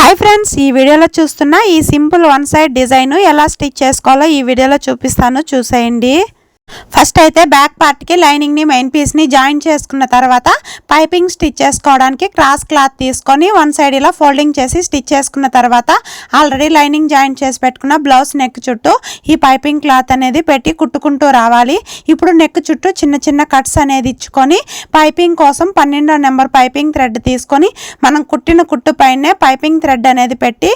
Hi friends, ఈ వీడియోలో చూస్తున్న ఈ సింపుల్ వన్ సైడ్ డిజైన్ ఎలా స్టిచ్ చేసుకోవాలో ఈ వీడియోలో చూపిస్తాను, చూసేయండి. ఫస్ట్ అయితే బ్యాక్ పార్ట్కి లైనింగ్ని మెయిన్ పీస్ని జాయిన్ చేసుకున్న తర్వాత పైపింగ్ స్టిచ్ చేసుకోవడానికి క్రాస్ క్లాత్ తీసుకొని వన్ సైడ్ ఇలా ఫోల్డింగ్ చేసి స్టిచ్ చేసుకున్న తర్వాత ఆల్రెడీ లైనింగ్ జాయిన్ చేసి పెట్టుకున్న బ్లౌజ్ నెక్ చుట్టూ ఈ పైపింగ్ క్లాత్ అనేది పెట్టి కుట్టుకుంటూ రావాలి. ఇప్పుడు నెక్ చుట్టూ చిన్న చిన్న కట్స్ అనేది ఇచ్చుకొని పైపింగ్ కోసం 12వ నెంబర్ పైపింగ్ థ్రెడ్ తీసుకొని మనం కుట్టిన కుట్టు పైనే పైపింగ్ థ్రెడ్ అనేది పెట్టి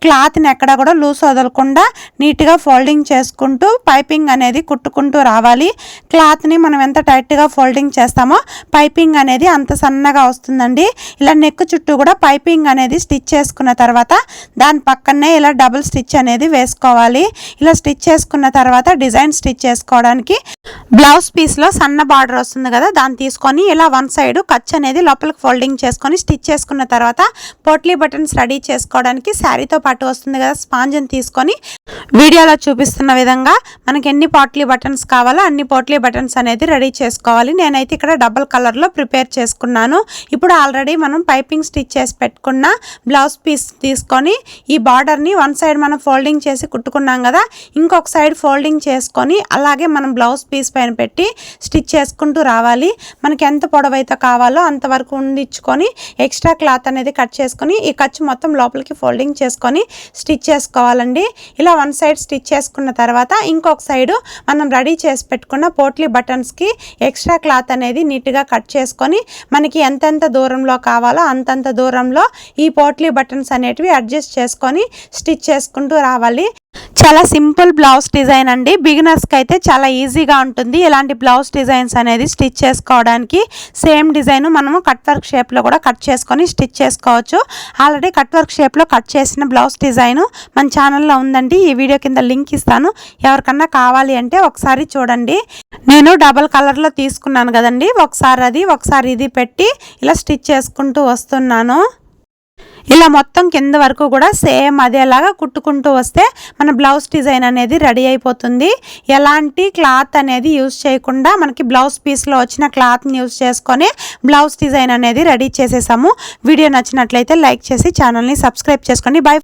క్లాత్ని ఎక్కడ కూడా లూజ్ వదలకుండా నీట్గా ఫోల్డింగ్ చేసుకుంటూ పైపింగ్ అనేది కుట్టుకుంటూ రావాలి. క్లాత్ని మనం ఎంత టైట్గా ఫోల్డింగ్ చేస్తామో పైపింగ్ అనేది అంత సన్నగా వస్తుందండి. ఇలా నెక్ చుట్టూ కూడా పైపింగ్ అనేది స్టిచ్ చేసుకున్న తర్వాత దాని పక్కనే ఇలా డబుల్ స్టిచ్ అనేది వేసుకోవాలి. ఇలా స్టిచ్ చేసుకున్న తర్వాత డిజైన్ స్టిచ్ చేసుకోవడానికి బ్లౌజ్ పీస్లో సన్న బార్డర్ వస్తుంది కదా, దాన్ని తీసుకొని ఇలా వన్ సైడ్ కచ్ అనేది లోపలికి ఫోల్డింగ్ చేసుకొని స్టిచ్ చేసుకున్న తర్వాత పోట్లీ బటన్స్ రెడీ చేసుకోవడానికి శారీతో పాటు వస్తుంది కదా స్పాంజ్ని తీసుకొని వీడియోలో చూపిస్తున్న విధంగా మనకి ఎన్ని పోట్లీ బటన్స్ కావాలో అన్ని పోట్లీ బటన్స్ అనేది రెడీ చేసుకోవాలి. నేనైతే ఇక్కడ డబుల్ కలర్లో ప్రిపేర్ చేసుకున్నాను. ఇప్పుడు ఆల్రెడీ మనం పైపింగ్ స్టిచ్ చేసి పెట్టుకున్న బ్లౌజ్ పీస్ తీసుకొని ఈ బార్డర్ని వన్ సైడ్ మనం ఫోల్డింగ్ చేసి కుట్టుకున్నాం కదా, ఇంకొక సైడ్ ఫోల్డింగ్ చేసుకొని అలాగే మనం బ్లౌజ్ పీస్ పైన పెట్టి స్టిచ్ చేసుకుంటూ రావాలి. మనకి ఎంత పొడవైతే కావాలో అంతవరకు ఉండించుకొని ఎక్స్ట్రా క్లాత్ అనేది కట్ చేసుకొని ఈ ఖర్చు మొత్తం లోపలికి ఫోల్డింగ్ చేసుకొని స్టిచ్ చేసుకోవాలండి. ఇలా వన్ సైడ్ స్టిచ్ చేసుకున్న తర్వాత ఇంకొక సైడ్ మనం రెడీ చేసి పెట్టుకున్న పోట్లీ బటన్స్కి ఎక్స్ట్రా క్లాత్ అనేది నీట్గా కట్ చేసుకొని మనకి ఎంతెంత దూరంలో కావాలో అంతంత దూరంలో ఈ పోట్లీ బటన్స్ అనేటివి అడ్జస్ట్ చేసుకొని స్టిచ్ చేసుకుంటూ రావాలి. చాలా సింపుల్ బ్లౌజ్ డిజైన్ అండి. బిగినర్స్కి అయితే చాలా ఈజీగా ఉంటుంది ఇలాంటి బ్లౌజ్ డిజైన్స్ అనేది స్టిచ్ చేసుకోవడానికి. సేమ్ డిజైన్ మనము కట్ వర్క్ షేప్లో కూడా కట్ చేసుకొని స్టిచ్ చేసుకోవచ్చు. ఆల్రెడీ కట్ వర్క్ షేప్లో కట్ చేసిన బ్లౌజ్ డిజైన్ మన ఛానల్లో ఉందండి. ఈ వీడియో కింద లింక్ ఇస్తాను, ఎవరికన్నా కావాలి అంటే ఒకసారి చూడండి. నేను డబల్ కలర్లో తీసుకున్నాను కదండి, ఒకసారి అది ఒకసారి ఇది పెట్టి ఇలా స్టిచ్ చేసుకుంటూ వస్తున్నాను. ఇలా మొత్తం కింద వరకు కూడా సేమ్ అదేలాగా కుట్టుకుంటూ వస్తే మన బ్లౌజ్ డిజైన్ అనేది రెడీ అయిపోతుంది. ఎలాంటి క్లాత్ అనేది యూజ్ చేయకుండా మనకి బ్లౌజ్ పీస్లో వచ్చిన క్లాత్ని యూజ్ చేసుకొని బ్లౌజ్ డిజైన్ అనేది రెడీ చేసేసాము. వీడియో నచ్చినట్లయితే లైక్ చేసి ఛానల్ని సబ్స్క్రైబ్ చేసుకోండి. బై.